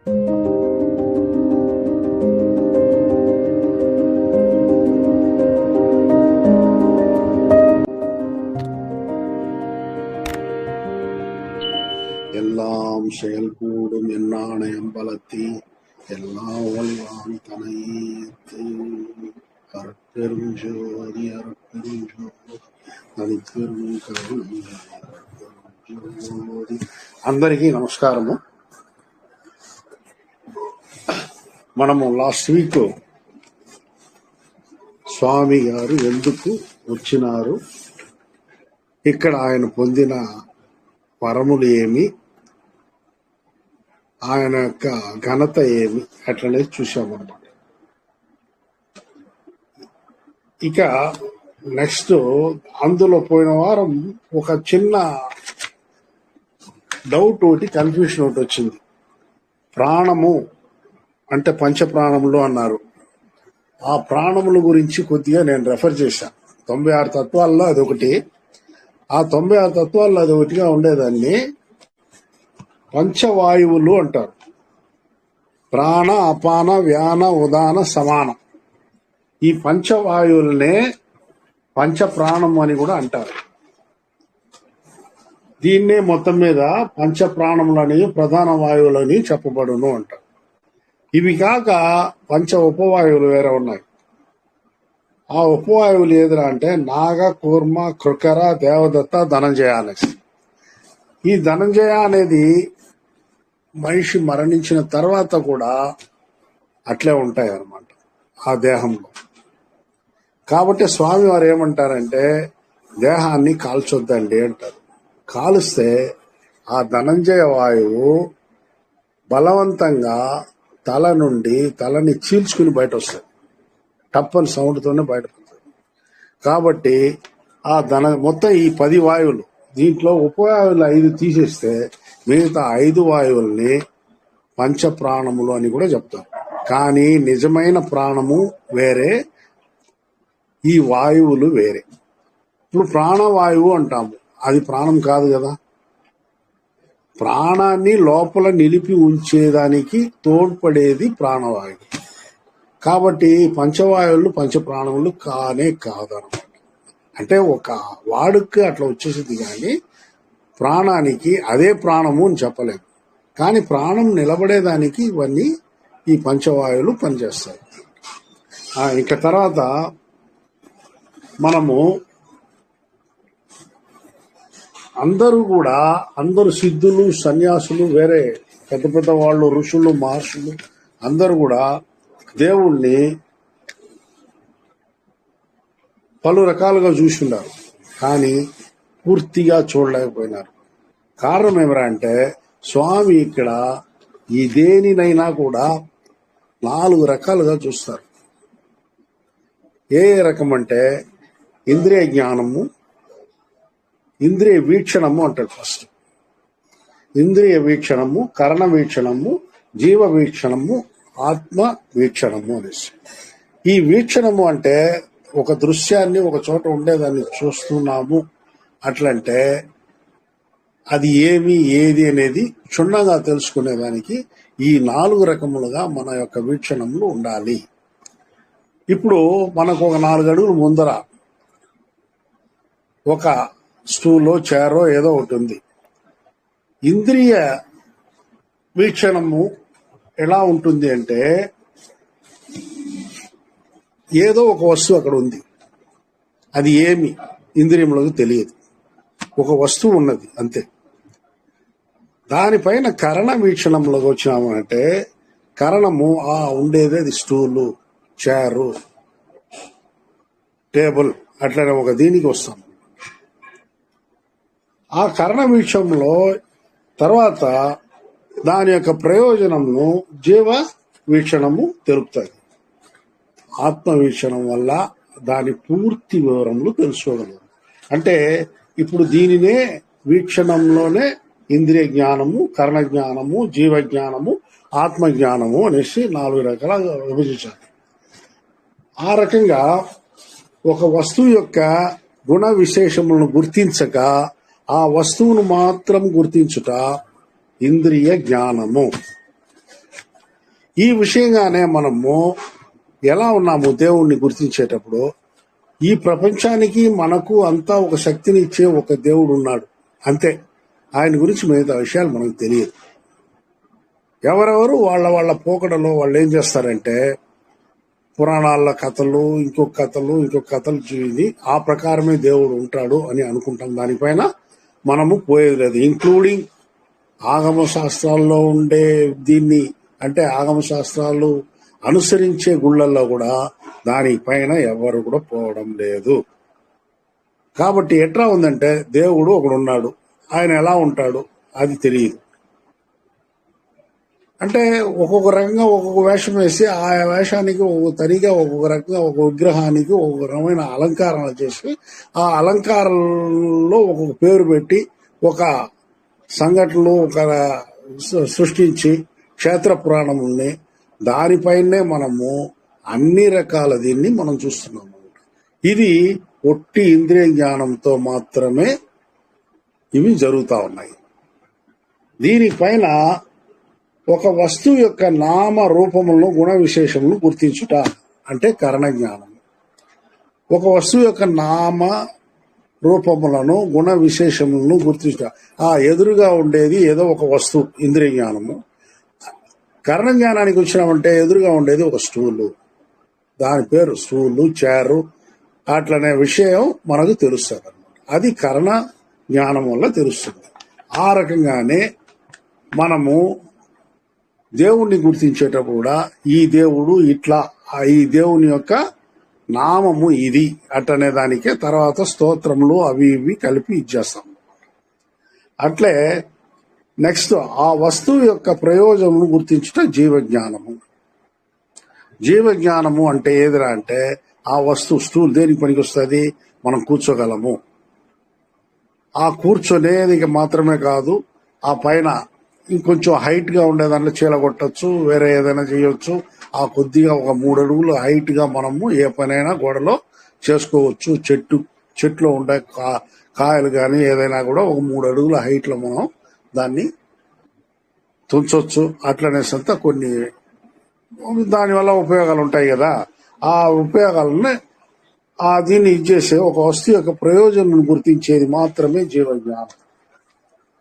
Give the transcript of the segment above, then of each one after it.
எல்லாம் செயல்கூடும் எண்ணாணயம் பலத்தி எல்லாம் வல்லான் தனையேத்து அறப்பெரும் ஜோதி அறப்பெரும் ஜோதி தனிப்பெரும் கருணை జోది. అందరికీ నమస్కారము. మనము లాస్ట్ వీక్ స్వామి గారు ఎందుకు వచ్చినారు, ఇక్కడ ఆయన పొందిన వరములు ఏమి, ఆయన యొక్క ఘనత ఏమి అట్లనే చూసామన్నమాట. ఇక నెక్స్ట్ అందులో పోయిన వారం ఒక చిన్న డౌట్ ఒకటి, కన్ఫ్యూషన్ ఒకటి వచ్చింది. ప్రాణము అంటే పంచప్రాణములు అన్నారు. ఆ ప్రాణముల గురించి కొద్దిగా నేను రెఫర్ చేశాను. 96 తత్వాల్లో అదొకటి. ఆ 96 తత్వాల్లో అదొకటిగా ఉండేదాన్ని పంచవాయువులు అంటారు. ప్రాణ, అపాన, వ్యాన, ఉదాన, సమానం. ఈ పంచవాయువులనే పంచప్రాణం అని కూడా అంటారు. దీన్నే మొత్తం మీద పంచప్రాణములని, ప్రధాన వాయువులని చెప్పబడును అంటారు. ఇవి కాక పంచ ఉపవాయువులు వేరే ఉన్నాయి. ఆ ఉపవాయువులు ఏదిరా అంటే నాగ, కూర్మ, కృకర, దేవదత్త, ధనంజయ అనేసి. ఈ ధనంజయ అనేది మనిషి మరణించిన తర్వాత కూడా అట్లే ఉంటాయి అన్నమాట ఆ దేహంలో. కాబట్టి స్వామి వారు ఏమంటారంటే దేహాన్ని కాల్చొద్దండి అంటారు. కాలుస్తే ఆ ధనంజయ వాయువు బలవంతంగా తలని చీల్చుకుని బయట వస్తుంది. టప్పని సౌండ్తోనే బయటపడుతుంది. కాబట్టి ఆ మొత్తం ఈ 10 వాయువులు, దీంట్లో ఉపవాయువులు 5 తీసేస్తే మిగతా 5 వాయువుల్ని పంచప్రాణములు అని కూడా చెప్తారు. కానీ నిజమైన ప్రాణము వేరే, ఈ వాయువులు వేరే. ఇప్పుడు ప్రాణవాయువు అంటాము, అది ప్రాణం కాదు కదా. ప్రాణాన్ని లోపల నిలిపి ఉంచేదానికి తోడ్పడేది ప్రాణవాయువు. కాబట్టి పంచవాయువులు పంచప్రాణములు కానే కాదనమాట. అంటే ఒక వాడుకి అట్లా వచ్చేసింది, కానీ ప్రాణానికి అదే ప్రాణము అని చెప్పలేము. కానీ ప్రాణం నిలబడేదానికి ఇవన్నీ ఈ పంచవాయువులు పనిచేస్తాయి. ఇంకా తర్వాత మనము అందరూ సిద్ధులు, సన్యాసులు, వేరే పెద్ద పెద్ద వాళ్ళు, ఋషులు, మహర్షులు అందరూ కూడా దేవుణ్ణి పలు రకాలుగా చూసిండారు, కానీ పూర్తిగా చూడలేకపోయినారు. కారణం ఏమరా అంటే స్వామి ఇక్కడ ఈ దేనినైనా కూడా 4 రకాలుగా చూస్తారు. ఏ రకం అంటే ఇంద్రియ జ్ఞానము, ఇంద్రియ వీక్షణము అంటాడు. ఫస్ట్ ఇంద్రియ వీక్షణము, కరణ వీక్షణము, జీవ వీక్షణము, ఆత్మ వీక్షణము అనేసి. ఈ వీక్షణము అంటే ఒక దృశ్యాన్ని ఒక చోట ఉండేదాన్ని చూస్తున్నాము అట్లంటే అది ఏది అనేది క్షుణ్ణంగా తెలుసుకునేదానికి ఈ 4 రకములుగా మన యొక్క వీక్షణములు ఉండాలి. ఇప్పుడు మనకు ఒక 4 అడుగులు ముందర ఒక స్టూలో, చైరో ఏదో ఒకటి ఉంది. ఇంద్రియ వీక్షణము ఎలా ఉంటుంది అంటే ఏదో ఒక వస్తువు అక్కడ ఉంది, అది ఏమి ఇంద్రియములకు తెలియదు. ఒక వస్తువు ఉన్నది అంతే. దానిపైన కరణ వీక్షణంలోకి వచ్చినాము అంటే కరణము ఉండేది అది స్టూలు, చైరు, టేబుల్ అట్లనే ఒక దీనికి వస్తాం. ఆ కరణ వీక్షణంలో తర్వాత దాని యొక్క ప్రయోజనము జీవ వీక్షణము తెలుపుతుంది. ఆత్మ వీక్షణం వల్ల దాని పూర్తి వివరములు తెలుసుకోగలరు. అంటే ఇప్పుడు దీనినే వీక్షణంలోనే ఇంద్రియ జ్ఞానము, కరణ జ్ఞానము, జీవ జ్ఞానము, ఆత్మ జ్ఞానము అనేసి 4 రకాలుగా విభజించారు. ఆ రకంగా ఒక వస్తువు యొక్క గుణ విశేషములను గుర్తించక ఆ వస్తువును మాత్రం గుర్తించుట ఇంద్రియ జ్ఞానము. ఈ విషయంగానే మనము ఎలా ఉన్నాము దేవుణ్ణి గుర్తించేటప్పుడు, ఈ ప్రపంచానికి మనకు అంతా ఒక శక్తిని ఇచ్చే ఒక దేవుడు ఉన్నాడు అంతే. ఆయన గురించి మిగతా విషయాలు మనకు తెలియదు. ఎవరెవరు వాళ్ళ వాళ్ళ పోకడలో వాళ్ళు ఏం చేస్తారంటే పురాణాల కథలు, ఇంకొక కథలు చూసి ఆ ప్రకారమే దేవుడు ఉంటాడు అని అనుకుంటాం. దానిపైన మనము పోయేది లేదు. ఇంక్లూడింగ్ ఆగమ శాస్త్రాల్లో ఉండే దీన్ని, అంటే ఆగమ శాస్త్రాలు అనుసరించే గుళ్ళల్లో కూడా దానిపైన ఎవరు కూడా పోవడం లేదు. కాబట్టి ఎట్లా ఉందంటే దేవుడు ఒకడు ఉన్నాడు, ఆయన ఎలా ఉంటాడు అది తెలియదు. అంటే ఒక్కొక్క రకంగా ఒక్కొక్క వేషం వేసి ఆ వేషానికి ఒక్కొక్క తనిగా ఒక్కొక్క రకంగా ఒక విగ్రహానికి ఒక్కొక్క రకమైన అలంకారాలు చేసి ఆ అలంకారంలో ఒక్కొక్క పేరు పెట్టి ఒక సంఘటనలు ఒక సృష్టించి క్షేత్ర పురాణముల్ని దానిపైనే మనము అన్ని రకాల దీన్ని మనం చూస్తున్నాము. ఇది ఒట్టి ఇంద్రియ జ్ఞానంతో మాత్రమే ఇవి జరుగుతూ ఉన్నాయి. దీనిపైన ఒక వస్తువు యొక్క నామ రూపములను గుణ విశేషములను గుర్తించుట అంటే కరణ జ్ఞానం. ఒక వస్తువు యొక్క నామ రూపములను గుణ విశేషములను గుర్తించుట, ఆ ఎదురుగా ఉండేది ఏదో ఒక వస్తువు ఇంద్రియ జ్ఞానము. కరణ జ్ఞానానికి వచ్చినామంటే ఎదురుగా ఉండేది ఒక స్టూలు, దాని పేరు స్టూలు, చేరు, అట్లనే విషయం మనకు తెలుస్తుంది అన్నమాట. అది కరణ జ్ఞానం వల్ల తెలుస్తుంది. ఆ రకంగానే మనము దేవుణ్ణి గుర్తించేటప్పుడు కూడా ఈ దేవుడు ఇట్లా, ఈ దేవుని యొక్క నామము ఇది అట్లనే దానికే తర్వాత స్తోత్రములు అవి ఇవి కలిపి ఇచ్చేస్తాం. అట్లే నెక్స్ట్ ఆ వస్తువు యొక్క ప్రయోజనము గుర్తించుట జీవజ్ఞానము. జీవజ్ఞానము అంటే ఏదిరా అంటే ఆ వస్తువు స్టూల్ దేనికి పనికి వస్తుంది, మనం కూర్చోగలము. ఆ కూర్చొనేది మాత్రమే కాదు, ఆ పైన ఇంకొంచెం హైట్ గా ఉండేదాంట్లో చీల కొట్టచ్చు, వేరే ఏదైనా చేయొచ్చు. ఆ కొద్దిగా ఒక 3 అడుగులు హైట్ గా మనము ఏ పనైనా గోడలో చేసుకోవచ్చు. చెట్లో ఉండే కాయలు కానీ ఏదైనా కూడా ఒక 3 అడుగుల హైట్ లో మనం దాన్ని తుంచొచ్చు. అట్లనేసంత కొన్ని దానివల్ల ఉపయోగాలు ఉంటాయి కదా. ఆ ఉపయోగాలను దీన్ని ఇచ్చేసే ఒక వస్తువు యొక్క ప్రయోజనం గుర్తించేది మాత్రమే జీవజ్ఞానం.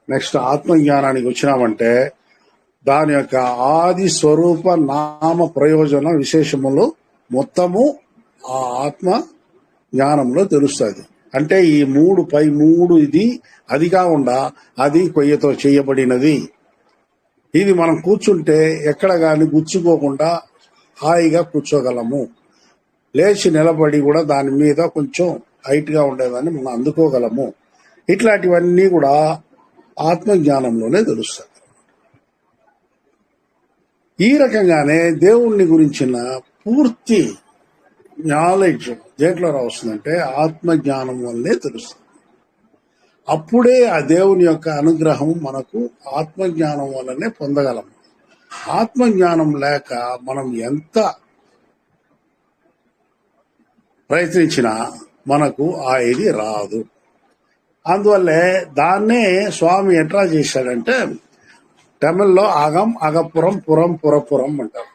నెక్స్ట్ ఆత్మజ్ఞానానికి వచ్చినామంటే దాని యొక్క ఆది స్వరూప నామ ప్రయోజన విశేషములు మొత్తము ఆ ఆత్మ జ్ఞానంలో తెలుస్తుంది. అంటే ఈ 3 ఇది అది కాకుండా అది కొయ్యతో చేయబడినది. ఇది మనం కూర్చుంటే ఎక్కడ గాని గుచ్చుకోకుండా హాయిగా కూర్చోగలము. లేచి నిలబడి కూడా దాని మీద కొంచెం హైట్ గా ఉండేదాన్ని మనం అందుకోగలము. ఇట్లాంటివన్నీ కూడా ఆత్మజ్ఞానంలోనే తెలుస్తుంది. ఈ రకంగానే దేవుణ్ణి గురించిన పూర్తి నాలెడ్జ్ దేంట్లో వస్తుందంటే ఆత్మజ్ఞానం వల్లే తెలుస్తుంది. అప్పుడే ఆ దేవుని యొక్క అనుగ్రహం మనకు ఆత్మజ్ఞానం వల్లనే పొందగలము. ఆత్మజ్ఞానం లేక మనం ఎంత ప్రయత్నించినా మనకు ఆ ఇది రాదు. అందువల్లే దాన్నే స్వామి ఎట్లా చేశాడంటే తమిళ్లో అగం అగపురం పురం పురపురం అంటారు.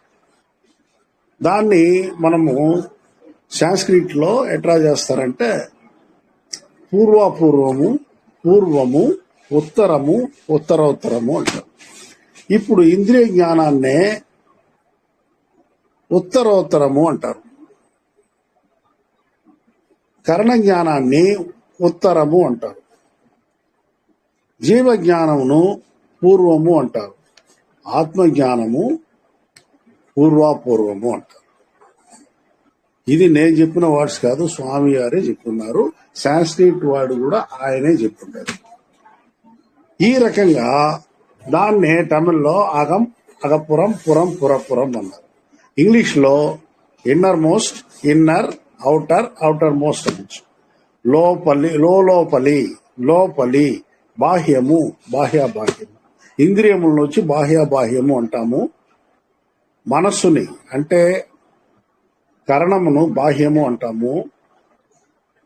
దాన్ని మనము సాంస్క్రిట్ లో ఎట్లా చేస్తారంటే పూర్వపూర్వము, పూర్వము, ఉత్తరము, ఉత్తరోత్తరము అంటారు. ఇప్పుడు ఇంద్రియ జ్ఞానాన్నే ఉత్తరోత్తరము అంటారు, కరణ జ్ఞానాన్ని ఉత్తరము అంటారు, జీవ జ్ఞానమును పూర్వము అంటారు, ఆత్మజ్ఞానము పూర్వాపూర్వము అంటారు. ఇది నేను చెప్పిన వర్డ్స్ కాదు, స్వామి గారే చెప్పున్నారు. సాంస్క్రిట్ వాడు కూడా ఆయనే చెప్పుంటారు. ఈ రకంగా దాన్నే తమిళ్లో అగం అగపురం పురం పురపురం అన్నారు. ఇంగ్లీష్ లో inner most, inner, outer, outer most అనొచ్చు. లోపలి, లోపలి, లోపలి, బాహ్యము, బాహ్య బాహ్యము. ఇంద్రియముల నుంచి బాహ్య బాహ్యము అంటాము. మనస్సుని అంటే కరణమును బాహ్యము అంటాము.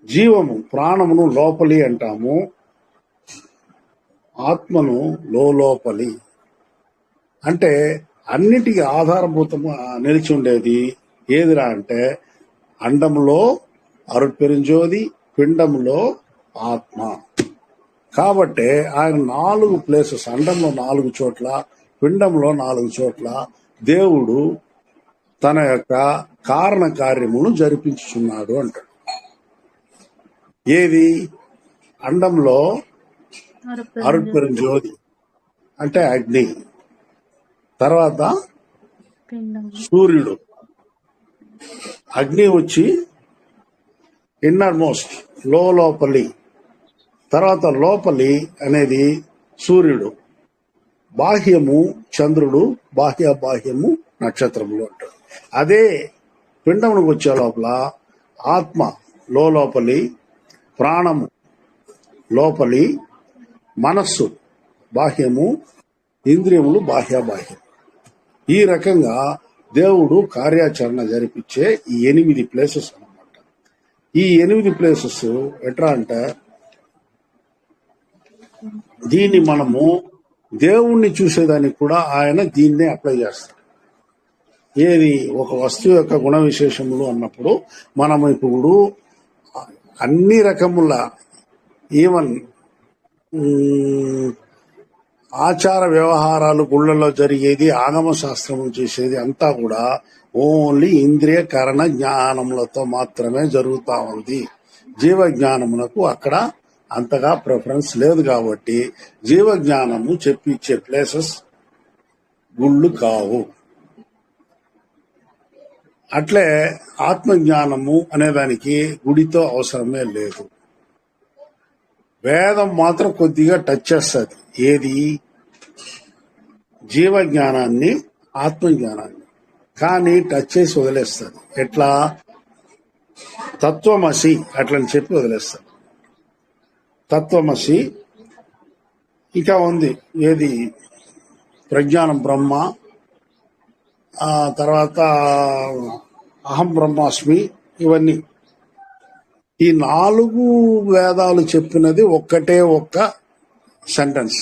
జీవము ప్రాణమును లోపలి అంటాము. ఆత్మను లోపలి అంటే అన్నిటికీ ఆధారభూతం నిలిచి ఉండేది ఏదిరా అంటే అండంలో అరుట్పెరుంజోది, పిండంలో ఆత్మ. కాబట్టి ఆయన 4 ప్లేసెస్, అండంలో 4 చోట్ల, పిండంలో 4 చోట్ల దేవుడు తన యొక్క కారణ కార్యమును జరిపించుచున్నాడు అంటాడు. ఏది? అండంలో అరుట్పెరుంజోది అంటే అగ్ని, తర్వాత సూర్యుడు, అగ్ని వచ్చి ఇన్నర్ మోస్ట్ లోపలి, తర్వాత లోపలి అనేది సూర్యుడు, బాహ్యము చంద్రుడు, బాహ్యము నక్షత్రములు అంటాడు. అదే పిండమునికి వచ్చే లోపల ఆత్మ లోపలి, ప్రాణము లోపలి, మనస్సు బాహ్యము, ఇంద్రియములు బాహ్యం. ఈ రకంగా దేవుడు కార్యాచరణ జరిపించే ఈ 8 ప్లేసెస్ అన్నమాట. ఈ 8 ప్లేసెస్ ఎట్లా అంటే దీన్ని మనము దేవుణ్ణి చూసేదానికి కూడా ఆయన దీన్నే అప్లై చేస్తాడు. ఏది? ఒక వస్తువు యొక్క గుణ విశేషములు అన్నప్పుడు మనం ఇప్పుడు అన్ని రకముల ఈవెన్ ఆచార వ్యవహారాలు, గుళ్లలో జరిగేది, ఆగమ శాస్త్రము చేసేది అంతా కూడా ఓన్లీ ఇంద్రియ కరణ జ్ఞానములతో మాత్రమే జరుగుతా ఉంది. జీవ జ్ఞానమునకు అక్కడ అంతగా ప్రిఫరెన్స్ లేదు. కాబట్టి జీవ జ్ఞానము చెప్పిచ్చే ప్లేసెస్ గుళ్ళు కావు. అట్లే ఆత్మజ్ఞానము అనేదానికి గుడితో అవసరమే లేదు. వేదం మాత్రం కొద్దిగా టచ్ చేస్తుంది. ఏది? జీవ జ్ఞానాన్ని, ఆత్మజ్ఞానాన్ని, కానీ టచ్ చేసి వదిలేస్తుంది. ఎట్లా? తత్వమసి అట్లని చెప్పి వదిలేస్తుంది. తత్వమసి ఇంకా ఉంది. ఏది? ప్రజ్ఞానం బ్రహ్మ, తర్వాత అహం బ్రహ్మాస్మి, ఇవన్నీ ఈ 4 వేదాలు చెప్పినది ఒక్క సెంటెన్స్.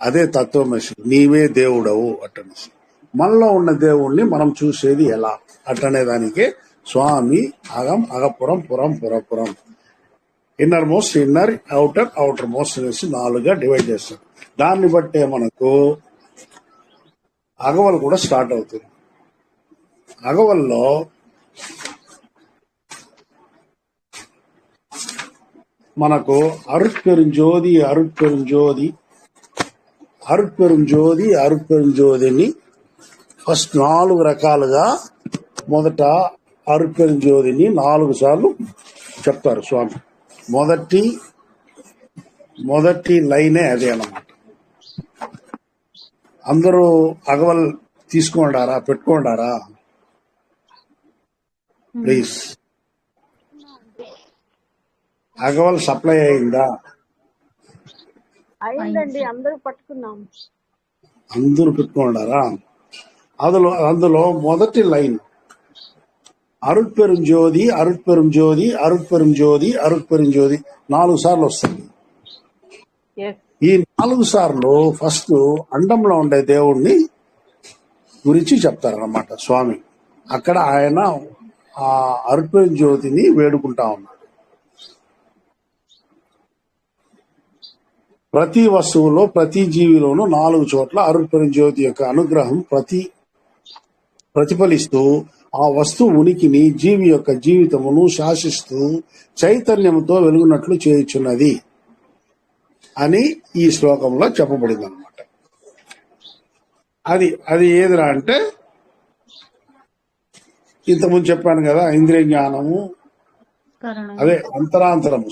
అదే తత్వమసి, నీవే దేవుడవు అట్టనేసి. మనలో ఉన్న దేవుణ్ణి మనం చూసేది ఎలా అట్టనే దానికి స్వామి అగం, అగపురం, పురం, పురపురం, innermost, inner, outermost అనేసి 4గా డివైడ్ చేస్తాం. దాన్ని బట్టే మనకు అగవల్ కూడా స్టార్ట్ అవుతుంది. అగవల్లో మనకు అరుట్పెరుంజోదిని ఫస్ట్ 4 రకాలుగా, మొదట అరుట్పెరుంజోదిని 4 సార్లు చెప్తారు స్వామి. మొదటి లైనే అదే అన్నమాట. అందరూ అగవల్ తీసుకుంటారా, పెట్టుకుంటారా? ప్లీజ్. అగవల్ సప్లై అయిందా? అయిందండి, అందరూ పట్టుకున్నాం. అందరూ పెట్టుకుంటారా? అందులో మొదటి లైన్ అరుట్పెరుంజోది 4 సార్లు వస్తుంది. ఈ 4 సార్లు ఫస్ట్ అండంలో ఉండే దేవుణ్ణి గురించి చెప్తారన్నమాట స్వామి. అక్కడ ఆయన ఆ అరుట్పెరుంజోతిని వేడుకుంటా ఉన్నాడు. ప్రతి వస్తువులో, ప్రతి జీవిలోనూ 4 చోట్ల అరుట్పెరుంజోతి యొక్క అనుగ్రహం ప్రతిఫలిస్తూ ఆ వస్తువు ఉనికిని, జీవి యొక్క జీవితమును శాసిస్తూ చైతన్యంతో వెలుగునట్లు చేయుచున్నది అని ఈ శ్లోకంలో చెప్పబడింది అనమాట. అది ఏదిరా అంటే ఇంతకుముందు చెప్పాను కదా, ఇంద్రియ జ్ఞానము, అదే అంతరాంతరము,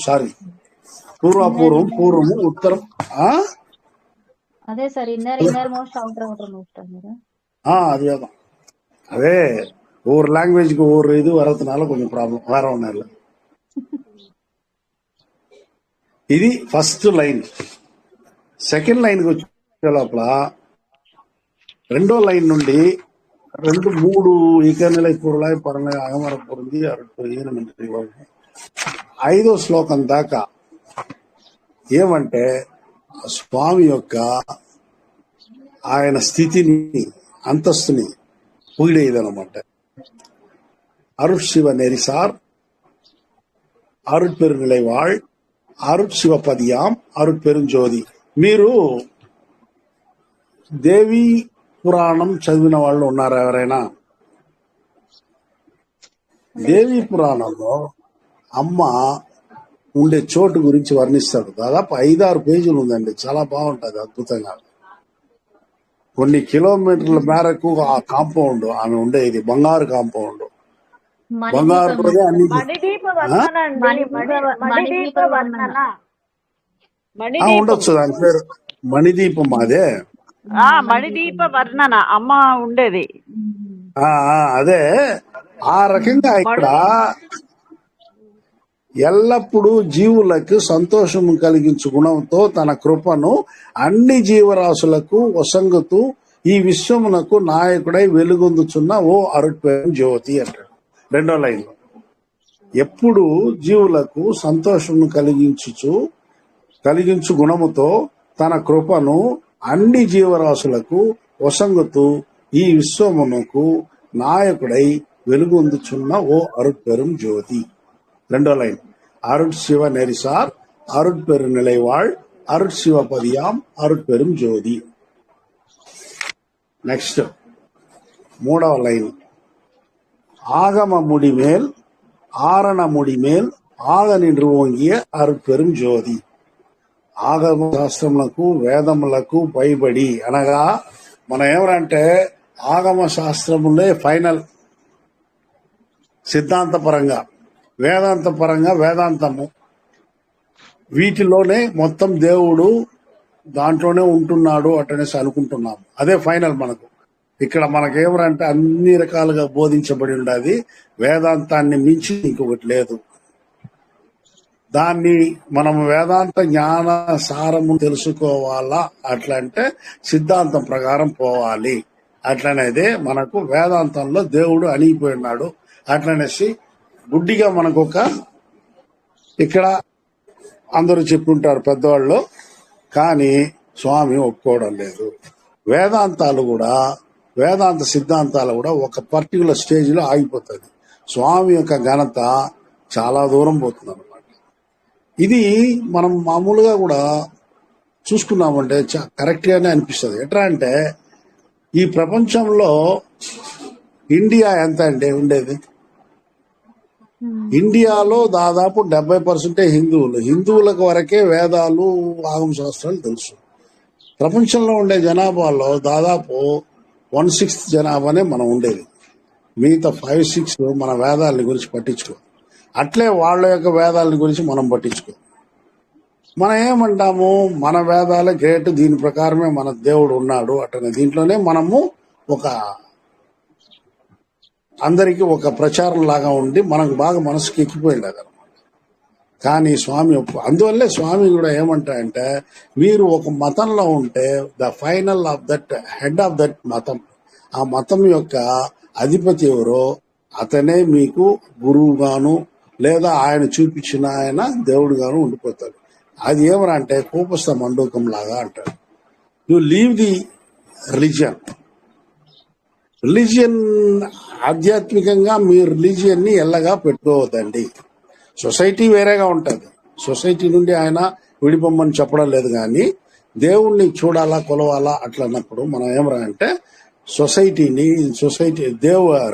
పూర్వము, ఉత్తరం. అదే sir, inner most, outer most అది కదా. అదే ஒவ்வொரு లాంగ్వేజ్కి ஒவ்வொரு இது வரதுனால కొంచెం ప్రాబ్లం. வேற ஒன்றும் இல்லை. ఇది ఫస్ట్ లైన్. సెకండ్ లైన్కి వచ్చే లోపల రెండో లైన్ నుండి 2-3 ఈకనిలై పొరులాయి పరలై అగమర పొంది అరుట్టు 5వ శ్లోకం దాకా ఏమంటే స్వామి యొక్క ఆయన స్థితిని, అంతస్తుని పొగిడేదనమాట. అరుట్శివ నెరిసార్, అరుట్పెరునిలైవాళ్, అరుట్శివ పదియాం, అరుట్పెరుంజోది. మీరు దేవి పురాణం చదివిన వాళ్ళు ఉన్నారా ఎవరైనా? దేవి పురాణంలో అమ్మ ఉండే చోటు గురించి వర్ణిస్తాడు. దాదాపు 5-6 పేజీలు ఉందండి. చాలా బాగుంటది, అద్భుతంగా. కొన్ని కిలోమీటర్ల మేరకు ఆ కాంపౌండ్ ఆమె ఉండేది, బంగారు కాంపౌండ్. బంగారు అన్ని మణిదీప వర్ణన అండి. మణిదీప వర్ణన. ఉండొచ్చు, దాని పేరు మణిదీపం. అదే మణిదీప వర్ణన అమ్మ ఉండేది. అదే ఆ రకంగా ఇక్కడ ఎల్లప్పుడూ జీవులకు సంతోషము కలిగించు గుణంతో తన కృపను అన్ని జీవరాశులకు వసంగుతూ ఈ విశ్వమునకు నాయకుడై వెలుగొందుచున్న ఓ అరుట్పెరు జ్యోతి అంటాడు 2వ లైన్లో. ఎప్పుడు జీవులకు సంతోషమును కలిగించు గుణముతో తన కృపను అన్ని జీవరాశులకు వసంగుతూ ఈ విశ్వమునకు నాయకుడై వెలుగొందుచున్న ఓ అరుట్పెరుం జ్యోతి. 2వ లైన్. అరుట్శివ నెరిసార్, అరుట్పెరునిలైవాళ్, అరుట్శివ పదియాం, అరుట్పెరుం జ్యోతి. నెక్స్ట్ 3వ లైన్. ఆగమ முடிமேல் ஆரண முடிமேல் ఆగ నిండ్రువంగియ అరుట్పెరుం జ్యోతి. ఆగమ శాస్త్రములకు వేదములకు భయపడి, అనగా మనం ఏమనంటే ఆగమ శాస్త్రములే ఫైనల్ సిద్ధాంతపరంగా, వేదాంతపరంగా వేదాంతము, వీటిలోనే మొత్తం దేవుడు దాంట్లోనే ఉంటున్నాడు అటనేసి అనుకుంటున్నాము. అదే ఫైనల్ మనకు. ఇక్కడ మనకేమరంటే అన్ని రకాలుగా బోధించబడి ఉండేది. వేదాంతాన్ని మించి ఇంకొకటి లేదు. దాన్ని మనం వేదాంత జ్ఞాన సారము తెలుసుకోవాలా, అట్లంటే సిద్ధాంతం ప్రకారం పోవాలి. అట్లనేదే మనకు వేదాంతంలో దేవుడు అణిగిపోయినాడు. అట్లనేసి గుడ్డిగా మనకొక ఇక్కడ అందరూ చెప్పుంటారు పెద్దవాళ్ళు, కానీ స్వామి ఒప్పుకోవడం లేదు. వేదాంత సిద్ధాంతాలు కూడా ఒక పర్టికులర్ స్టేజ్లో ఆగిపోతుంది. స్వామి యొక్క ఘనత చాలా దూరం పోతుంది అనమాట. ఇది మనం మామూలుగా కూడా చూసుకున్నామంటే కరెక్ట్ గానే అనిపిస్తుంది. ఎట్లా అంటే ఈ ప్రపంచంలో ఇండియా ఎంత అంటే ఉండేది, ఇండియాలో దాదాపు 70% హిందువులకు వరకే వేదాలు ఆగమ శాస్త్రాలు తెలుసు. ప్రపంచంలో ఉండే జనాభాలో దాదాపు 1/6 జనాభానే మనం ఉండేది. మిగతా 5-6 మన వేదాలని గురించి పట్టించుకో. అట్లే వాళ్ళ యొక్క వేదాలని గురించి మనం పట్టించుకో. మనం ఏమంటాము, మన వేదాలే గ్రేట్, దీని ప్రకారమే మన దేవుడు ఉన్నాడు అటనే దీంట్లోనే మనము ఒక అందరికీ ఒక ప్రచారం లాగా ఉండి మనకు బాగా మనసుకి ఎక్కిపోయింది అదనమాట. కానీ స్వామి అందువల్లే స్వామి కూడా ఏమంటాడంటే, మీరు ఒక మతంలో ఉంటే the final of that head of that మతం, ఆ మతం యొక్క అధిపతి ఎవరో అతనే మీకు గురువుగాను లేదా ఆయన చూపించిన ఆయన దేవుడుగాను ఉండిపోతాడు. అది ఏమనంటే కోపస్థ మండూకం లాగా అంటాడు. యు లీవ్ ది రిలీజియన్ ఆధ్యాత్మికంగా మీ రిలీజియన్ ని ఎల్లగా పెట్టుకోవద్దండి. సొసైటీ వేరేగా ఉంటుంది. సొసైటీ నుండి ఆయన విడిపోమని చెప్పడం లేదు, కానీ దేవుణ్ణి చూడాలా కొలవాలా అట్లా అన్నప్పుడు మనం ఏమరా అంటే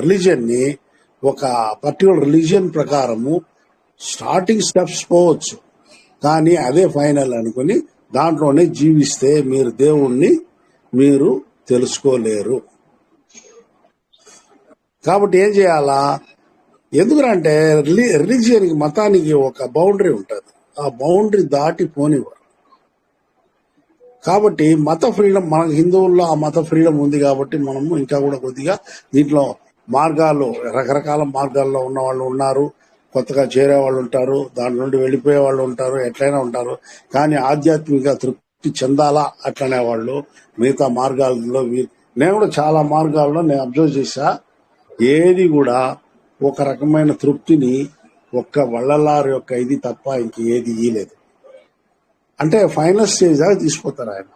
రిలీజియన్ ని ఒక పర్టికులర్ రిలీజియన్ ప్రకారము స్టార్టింగ్ స్టెప్స్ పోవచ్చు, కానీ అదే ఫైనల్ అనుకుని దాంట్లోనే జీవిస్తే మీరు దేవుణ్ణి మీరు తెలుసుకోలేరు. కాబట్టి ఏం చేయాలా, ఎందుకంటే రిలీజియన్కి మతానికి ఒక బౌండరీ ఉంటుంది. ఆ బౌండరీ దాటి పోనివ్వరు. కాబట్టి మత ఫ్రీడమ్, మనకు హిందువుల్లో ఆ మత ఫ్రీడమ్ ఉంది కాబట్టి మనము ఇంకా కూడా కొద్దిగా దీంట్లో మార్గాలు, రకరకాల మార్గాల్లో ఉన్న వాళ్ళు ఉన్నారు, కొత్తగా చేరే వాళ్ళు ఉంటారు, దాని నుండి వెళ్ళిపోయే వాళ్ళు ఉంటారు, ఎట్లయినా ఉంటారు. కానీ ఆధ్యాత్మిక తృప్తి చెందాలా అట్లనే వాళ్ళు మిగతా మార్గాలలో నేను కూడా చాలా మార్గాల్లో నేను అబ్జర్వ్ చేశా. ఏది కూడా ఒక రకమైన తృప్తిని ఒక్క వள்ளలారు యొక్క ఇది తప్ప ఇంక ఏది ఇయ్యలేదు. అంటే ఫైనల్ స్టేజ్ దాకా తీసుకుపోతారు ఆయన.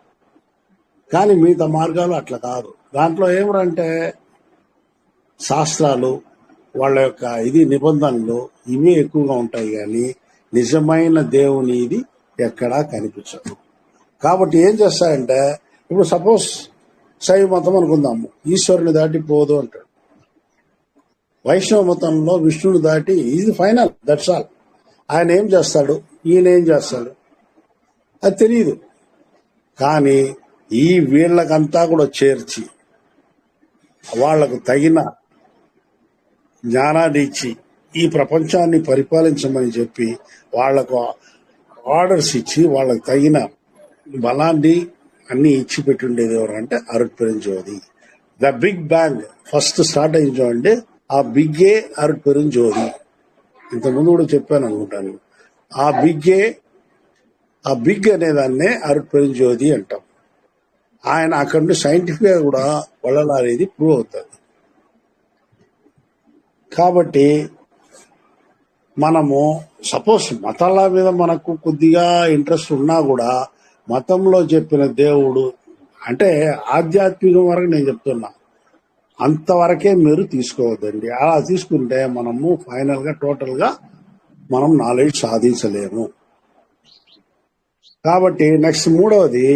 కానీ మిగతా మార్గాలు అట్లా కాదు. దాంట్లో ఏమరంటే శాస్త్రాలు, వాళ్ళ యొక్క నిబంధనలు ఇవే ఎక్కువగా ఉంటాయి, కానీ నిజమైన దేవుని ఇది ఎక్కడా కనిపించదు. కాబట్టి ఏం చేస్తాయంటే, ఇప్పుడు సపోజ్ శైవ మతం అనుకుందాము, ఈశ్వరుని దాటి పోదు అంటాడు. వైష్ణవ మతంలో విష్ణుని దాటి ఇది ఫైనల్, దట్స్ ఆల్. ఆయన ఏం చేస్తాడు, ఈయన ఏం చేస్తాడు అది తెలియదు. కానీ ఈ వీళ్ళకంతా కూడా చేర్చి వాళ్లకు తగిన జ్ఞానాన్ని ఇచ్చి ఈ ప్రపంచాన్ని పరిపాలించమని చెప్పి వాళ్లకు ఆర్డర్స్ ఇచ్చి వాళ్ళకు తగిన బలాన్ని అన్ని ఇచ్చి పెట్టుండేది ఎవరంటే Arutperunjothi. The big bang first start అయింది చూడండి, ఆ బిగ్గే అరుట్పెరుంజోది. ఇంతకుముందు కూడా చెప్పాను అనుకుంటాను. ఆ బిగ్ అనేదాన్నే అరుట్పెరుంజోది అంటాం. ఆయన అక్కడి నుండి సైంటిఫిక్ గా కూడా వల్లలారేది ప్రూవ్ అవుతుంది. కాబట్టి మనము సపోజ్ మతాల మీద మనకు కొద్దిగా ఇంట్రెస్ట్ ఉన్నా కూడా మతంలో చెప్పిన దేవుడు అంటే ఆధ్యాత్మికం వరకు నేను చెప్తున్నా, అంతవరకే మీరు తీసుకోవద్దండి. అలా తీసుకుంటే మనము ఫైనల్ గా టోటల్ గా మనం నాలెడ్జ్ సాధించలేము. కాబట్టి నెక్స్ట్ మూడవది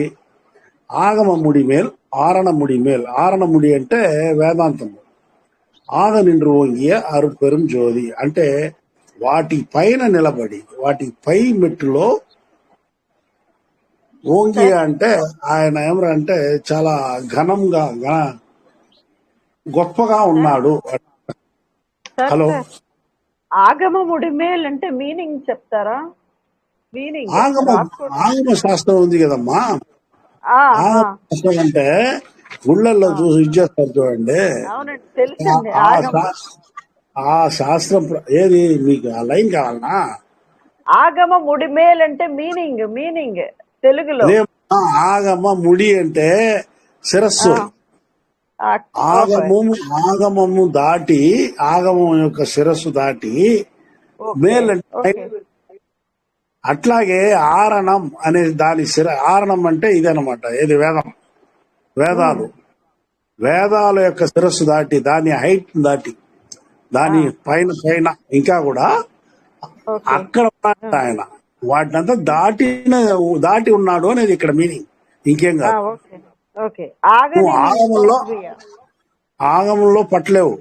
ఆగమ ముడి మేల్ ఆరణ ముడి మేల్. ఆరణ ముడి అంటే వేదాంతము. ఆగ నిండ్రు ఓంగియ అరుపెరుం జ్యోతి అంటే వాటి పైన నిలబడి వాటి పై మెట్టులో ఓంగియ అంటే ఆయన ఏమరంటే చాలా ఘనంగా గొప్పగా ఉన్నాడు. హలో, ఆగమ ముడిమేల్ అంటే మీనింగ్ చెప్తారా? మీనింగ్ ఆగమ శాస్త్రం ఉంది కదమ్మా. ఆగమ శాస్త్రం అంటే గుళ్ళల్లో చూసి ఇచ్చేస్తారు చూడండి. అవునండి, తెలుసండి. ఆ శాస్త్రం ఏది మీకు ఆ లైన్ కావాలనా? ఆగమ ముడిమేల్ అంటే మీనింగ్ తెలుగులో. ఆగమ ముడి అంటే శిరస్సు. ఆగమము దాటి ఆగమం యొక్క శిరస్సు దాటి మేల్ అంటే అట్లాగే ఆరణం అనే దాని ఆరణం అంటే ఇదనమాట. ఏది వేదాల యొక్క శిరస్సు దాటి దాని హైట్ దాటి దాని పైన ఇంకా కూడా అక్కడ ఆయన వాటినంతా దాటి ఉన్నాడు అనేది ఇక్కడ మీనింగ్, ఇంకేం కాదు. ఆగమంలో పట్టలేవు,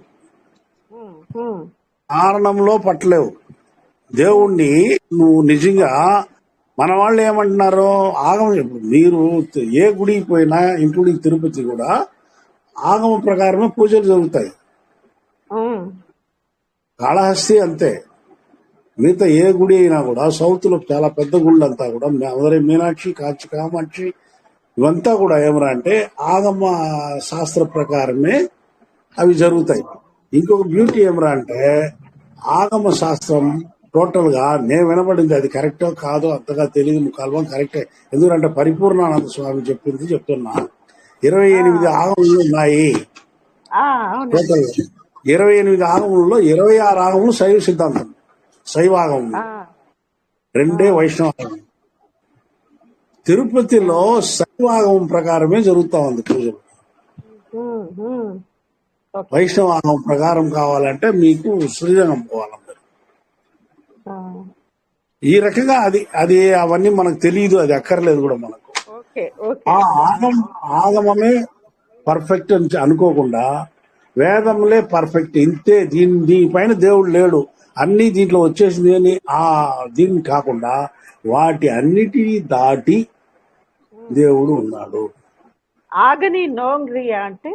ఆరణంలో పట్టలేవు దేవుణ్ణి. నువ్వు నిజంగా మన వాళ్ళు ఏమంటున్నారు, ఆగమం మీరు ఏ గుడికి పోయినా ఇంక్లూడింగ్ తిరుపతి కూడా ఆగమ ప్రకారమే పూజలు జరుగుతాయి. కాళహస్తి అంతే, మిగతా ఏ గుడి అయినా కూడా సౌత్ లో చాలా పెద్ద గుళ్ళు అంతా కూడా మధురై మీనాక్షి, కాచి కామాక్షి ఇవంతా కూడా ఏమరా అంటే ఆగమ శాస్త్ర ప్రకారమే అవి జరుగుతాయి. ఇంకొక బ్యూటీ ఏమరా అంటే ఆగమ శాస్త్రం టోటల్ గా నేను వినబడింది, అది కరెక్టో కాదో అంతగా తెలియదు, ముఖాల్వం కరెక్టే. ఎందుకంటే పరిపూర్ణానంద స్వామి చెప్తున్నా 28 ఆగములు ఉన్నాయి. టోటల్ 28 ఆగములలో 26 ఆగములు శైవ సిద్ధాంతం, శైవాగమం, 2 వైష్ణవాగమం. తిరుపతిలో శైవాగమం ప్రకారమే జరుగుతా ఉంది పూజలు. వైష్ణవాగమం ప్రకారం కావాలంటే మీకు శ్రీరంగం పోవాలన్నారు. ఈ రకంగా అది అవన్నీ మనకు తెలియదు, అది అక్కర్లేదు కూడా మనకు. ఆ ఆగమమే పర్ఫెక్ట్ అని అనుకోకుండా వేదములే పర్ఫెక్ట్, ఇంతే, దీనిపైన దేవుడు లేడు, అన్ని దీంట్లో వచ్చేసింది అని దీన్ని కాకుండా వాటి అన్నిటినీ దాటి దేవుడు ఉన్నాడు. ఆగని నోంగ్రియా అంటే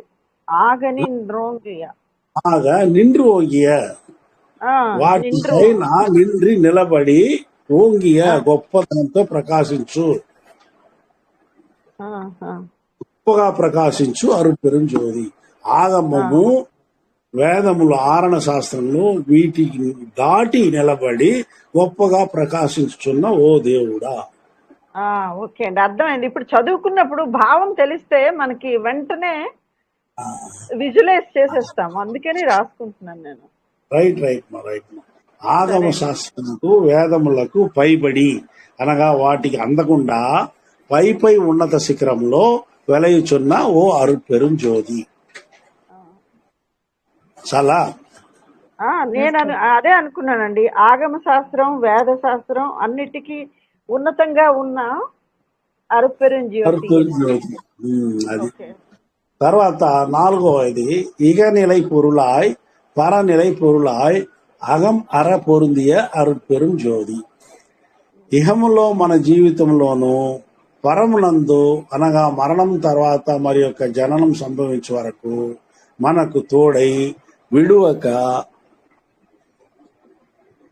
ఆగని నోంగ్రియా, ఆగా నిండ్రి ఓంగియ, వాటి పైన నిండ్రి నిలబడి ఓంగియ గొప్పతనంతో ప్రకాశించు, గొప్పగా ప్రకాశించు అరుపెరుం జ్యోతి. ఆగమము వేదములు ఆరణ శాస్త్రంలో వీటికి దాటి నిలబడి గొప్పగా ప్రకాశించుచున్న ఓ దేవుడా. ఓకే అండి, అర్థమైంది. ఇప్పుడు చదువుకున్నప్పుడు భావం తెలిస్తే మనకి వెంటనే విజువలైజ్ చేసేస్తాం, అందుకని రాసుకుంటున్నాను నేను. రైట్. ఆగమ శాస్త్రముకు వేదములకు పైబడి అనగా వాటికి అందకుండా పై ఉన్నత శిఖరంలో వెలయుచున్న ఓ అరుపెరుం జ్యోతి. చాలా నేను అదే అనుకున్నానండి. ఆగమ శాస్త్రం, వేద శాస్త్రం అన్నిటికీ ఉన్నతంగా ఉన్న అరుపెరుం జ్యోతి. అరుపెరుం జ్యోతి. అది ఓకే. తర్వాత 4వది ఇగநிலை பொருளாய் பரநிலை பொருளாய் అగం అర పొరుందియ అరుపెరుం జ్యోతి. ఇహములో మన జీవితంలోనూ పరమునందు అనగా మరణం తర్వాత మరి యొక్క జననం సంభవించే వరకు మనకు తోడై విడువక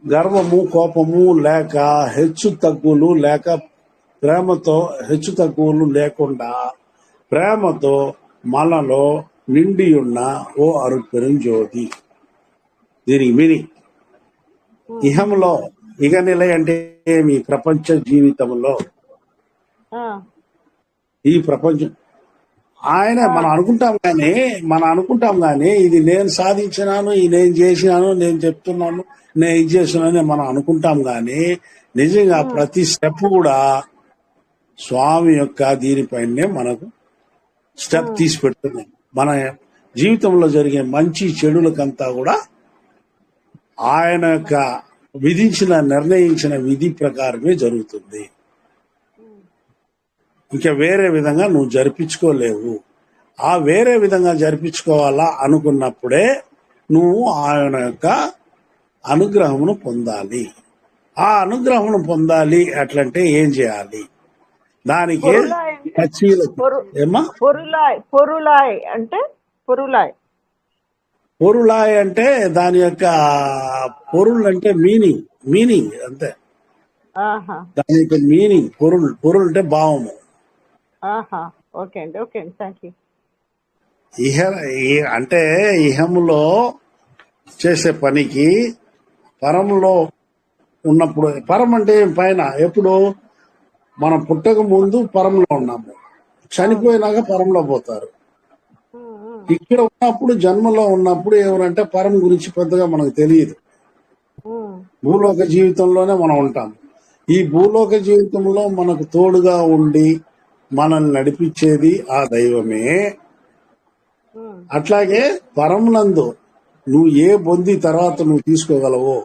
గర్వము కోపము లేక హెచ్చు తగ్గులు లేక ప్రేమతో హెచ్చు తగ్గులు లేకుండా ప్రేమతో మనలో నిండి ఉన్న ఓ అరుపెరుం జ్యోతి. దీనికి మీనింగ్ ఇహంలో ఇగనిలై అంటే మీ ప్రపంచ జీవితంలో ఈ ప్రపంచం ఆయన మనం అనుకుంటాం గానీ ఇది నేను సాధించినాను, ఇది నేను చేసినాను, నేను చెప్తున్నాను, నేను ఇది చేస్తున్నాను మనం అనుకుంటాం గానీ నిజంగా ప్రతి స్టెప్ కూడా స్వామి యొక్క దీనిపైనే మనకు స్టెప్ తీసి పెడుతున్నాం. మన జీవితంలో జరిగే మంచి చెడులకంతా కూడా ఆయన యొక్క నిర్ణయించిన విధి ప్రకారమే జరుగుతుంది. ఇంకా వేరే విధంగా నువ్వు జరిపించుకోలేవు. ఆ వేరే విధంగా జరిపించుకోవాలా అనుకున్నప్పుడే నువ్వు ఆయన యొక్క అనుగ్రహమును పొందాలి. ఆ అనుగ్రహమును పొందాలి అట్లంటే ఏం చేయాలి? దానికి ఏమా పొరులాయ్ అంటే దాని యొక్క పొరుల్ అంటే మీనింగ్ అంతే. దాని యొక్క మీనింగ్ పొరుల్ అంటే భావము. ఓకే అండి, ఓకే అండి, థ్యాంక్ యూ. అంటే ఇహములో చేసే పనికి పరములో ఉన్నప్పుడు, పరం అంటే పైన ఎప్పుడు మనం పుట్టక ముందు పరంలో ఉన్నాము, చనిపోయినాక పరంలో పోతారు. ఇక్కడ ఉన్నప్పుడు జన్మలో ఉన్నప్పుడు ఎవరంటే పరం గురించి పెద్దగా మనకు తెలియదు. భూలోక జీవితంలోనే మనం ఉంటాం. ఈ భూలోక జీవితంలో మనకు తోడుగా ఉండి మనల్ని నడిపించేది ఆ దైవమే. అట్లాగే పరమునందు నువ్వు ఏ పొంది తర్వాత నువ్వు తీసుకోగలవో,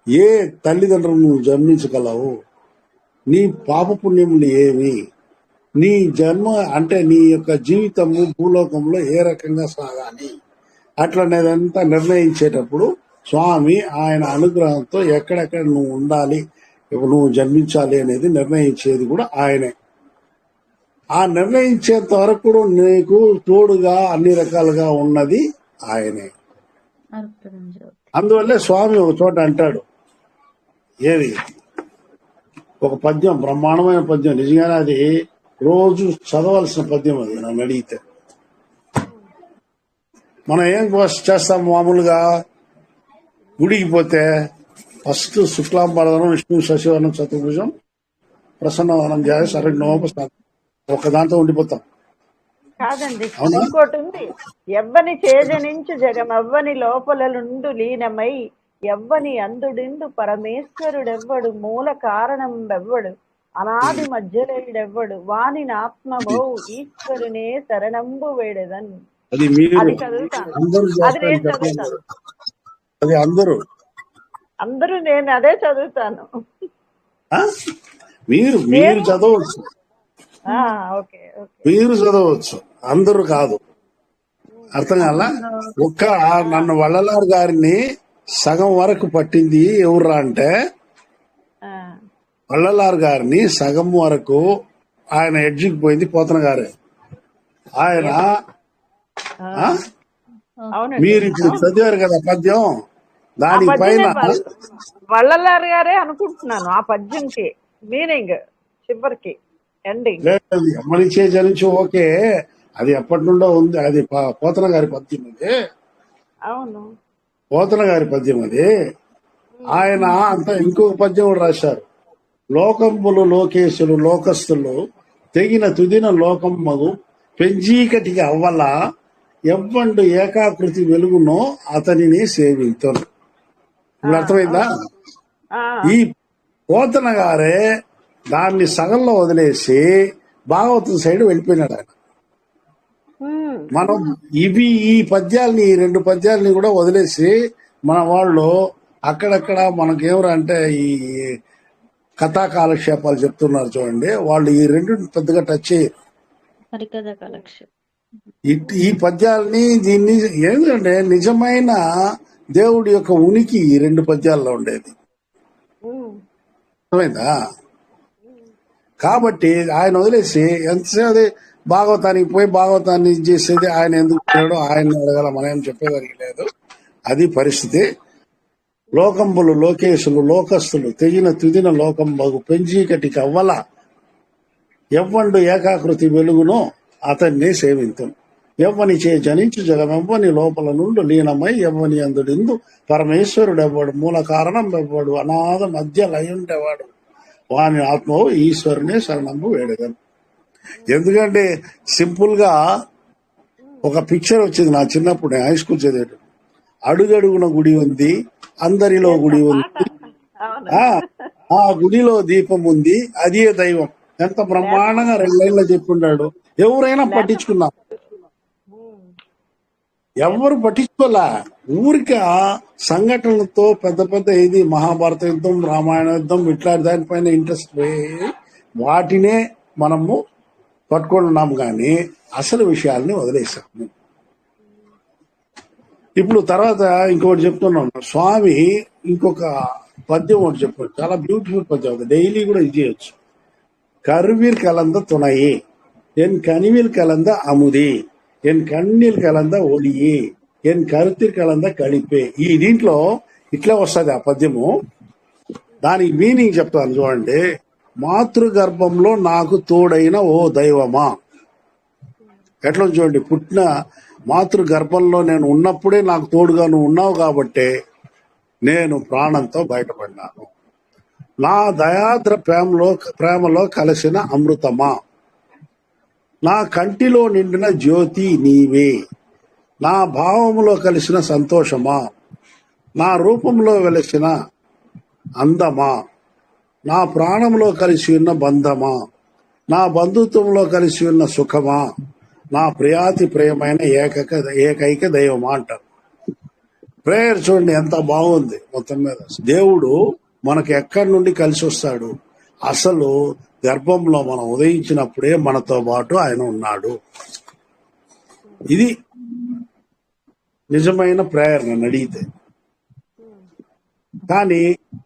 ఏ తల్లిదండ్రులు నువ్వు జన్మించగలవు, నీ పాపపుణ్యములు ఏమి, నీ జన్మ అంటే నీ యొక్క జీవితము భూలోకంలో ఏ రకంగా సాగాలి అట్లనేదంతా నిర్ణయించేటప్పుడు స్వామి ఆయన అనుగ్రహంతో ఎక్కడెక్కడ నువ్వు ఉండాలి, నువ్వు జన్మించాలి అనేది నిర్ణయించేది కూడా ఆయనే. ఆ నిర్ణయించేంత వరకు నీకు తోడుగా అన్ని రకాలుగా ఉన్నది ఆయనే. అందువల్లే స్వామి ఒక చోట అంటాడు, ఏది ఒక పద్యం, బ్రహ్మాండమైన పద్యం, నిజంగానే అది రోజు చదవాల్సిన పద్యం. అది నన్ను అడిగితే మనం ఏం చేస్తాం మామూలుగా గుడికి పోతే ఫస్ట్ శుక్లాంబరధనం విష్ణు శశివర్ణం చతుర్భుజం ప్రసన్నవనం ధ్యాయ శరణ్యోప ఒక దాంతో ఉండిపోతాం. కాదండి, ఇంకోటి ఉంది. ఎవ్వని చేజనించు జగమెవ్వని లోపలలుండు లీనమై ఎవ్వని అందుడిందు పరమేశ్వరుడెవ్వడు మూల కారణం ఎవ్వడు అనాది మధ్యలేడెవ్వడు వాని ఆత్మమో ఈశ్వరునే శరణంబు వేడెదన్. అది చదువుతాను. అది అందరూ నేను అదే చదువుతాను. మీరు చదవచ్చు, మీరు చదవచ్చు, అందరూ కాదు. అర్థం కాల. ఒక్క నన్ను వల్లలారు గారిని సగం వరకు పట్టింది ఎవర్రా అంటే, వల్లలారు గారిని సగం వరకు ఆయన ఎడ్జికి పోయింది పోతన గారే. ఆయన మీరు ఇప్పుడు చదివారు కదా పద్యం, దానిపైన వల్లలారు గారే అనుకుంటున్నాను ఆ పద్యంకి మీనింగ్ చివరికి ఎండింగ్. అమ్మనిచ్చే జనించు ఓకే, అది ఎప్పటి నుండో ఉంది, అది పోతన గారి పద్యం. అది అవును, పోతన గారి పద్యం. అది ఆయన అంతా ఇంకొక పద్యం కూడా రాశారు. లోకంబులు లోకేశులు లోకస్తులు తెగిన తుదిన లోకమ్మగు పెంజీకటికి అవ్వల ఎవ్వండు ఏకాకృతి వెలుగునో అతనిని సేవించను. ఇప్పుడు అర్థమైందా? ఈ పోతన గారే దాన్ని సగంలో వదిలేసి భాగవతం సైడ్ వెళ్ళిపోయినాడు ఆయన. ఉమ్, మనం ఈ పద్యాలని, ఈ 2 పద్యాలని కూడా వదిలేసి మన వాళ్ళు అక్కడక్కడ మనకేమరా అంటే ఈ కథా కాలక్షేపాలు చెప్తున్నారు చూడండి, వాళ్ళు ఈ 2 పెద్దగా టచ్ చేయరు. హరికథ కలెక్షన్. ఈ పద్యాలని దీన్ని ఏంటంటే నిజమైన దేవుడి యొక్క ఉనికి ఈ 2 పద్యాల్లో ఉండేది, ఉమ్, అర్థమైందా? కాబట్టి ఆయన వదిలేసి ఎంతసేపు భాగవతానికి పోయి భాగవతాన్ని చేసేది ఆయన ఎందుకు పోయాడో ఆయన అడగాల, మనం ఏం చెప్పేదానికి లేదు. అది పరిస్థితి. లోకంబులు లోకేశులు లోకస్తులు తెగిన తుదిన లోకంబగు పెంచీకటికి అవ్వల ఎవ్వండు ఏకాకృతి వెలుగునో అతన్ని సేవింతు ఎవ్వని చే జనించు జగమెవ్వని లోపల నుండి లీనమై ఎవ్వని అందుడిందు పరమేశ్వరుడు ఎవ్వడు మూల కారణం ఎవ్వడు అనాథ మధ్య లయుండేవాడు వాని ఆత్మవు ఈశ్వరునే శరణము వేడగను. ఎందుకంటే సింపుల్ గా ఒక పిక్చర్ వచ్చింది నా చిన్నప్పుడు, హై స్కూల్ చదివేటప్పుడు. అడుగడుగున గుడి ఉంది, అందరిలో గుడి ఉంది, అవును. ఆ గుడిలో దీపం ఉంది, అదే దైవం. ఎంత బ్రహ్మాండంగా 2 లైన్లో చెప్పుండాడు. ఎవరైనా పట్టించుకున్నా, ఎవరు పట్టించుకోలే. ఊరికే సంఘటనలతో పెద్ద పెద్ద ఇది మహాభారత యుద్ధం, రామాయణ యుద్ధం ఇట్లాంటి దానిపైన ఇంట్రెస్ట్ పోయి వాటినే మనము పట్టుకొని ఉన్నాము, కానీ అసలు విషయాల్ని వదిలేసాము. ఇప్పుడు తర్వాత ఇంకొకటి చెప్తున్నాం, స్వామి ఇంకొక పద్యం ఒకటి చెప్పాడు, చాలా బ్యూటిఫుల్ పద్యం, డైలీ కూడా ఇది చేయొచ్చు. కరువీర్ కలంద తుణయి ఎన్ కనివిల్ కలంద అముది ఎన్ కన్నీల్ కలంద ఒడియి ఎన్ కరుతిర్ కలంద కడిపే. ఈ దీంట్లో ఇట్లా వస్తుంది ఆ పద్యము. దానికి మీనింగ్ చెప్తాను చూడండి. మాతృగర్భంలో నాకు తోడైన ఓ దైవమా. ఎట్లా చూడండి, పుట్టిన మాతృగర్భంలో నేను ఉన్నప్పుడే నాకు తోడుగా నువ్వు ఉన్నావు కాబట్టి నేను ప్రాణంతో బయటపడినాను. నా దయాద్ర ప్రేమలో కలిసిన అమృతమా, నా కంటిలో నిండిన జ్యోతి నీవే, నా భావములో కలిసిన సంతోషమా, నా రూపంలో వెలిసిన అందమా, నా ప్రాణంలో కలిసి ఉన్న బంధమా, నా బంధుత్వంలో కలిసి ఉన్న సుఖమా, నా ప్రియాతి ప్రియమైన ఏకైక దైవమా అంటారు. ప్రేయర్ చూడండి ఎంత బాగుంది. మొత్తం మీద దేవుడు మనకు ఎక్కడి నుండి కలిసి వస్తాడు, అసలు గర్భంలో మనం ఉదయించినప్పుడే మనతో పాటు ఆయన ఉన్నాడు. ఇది నిజమైన ప్రేయర్ నన్ను అడిగితే. కానీ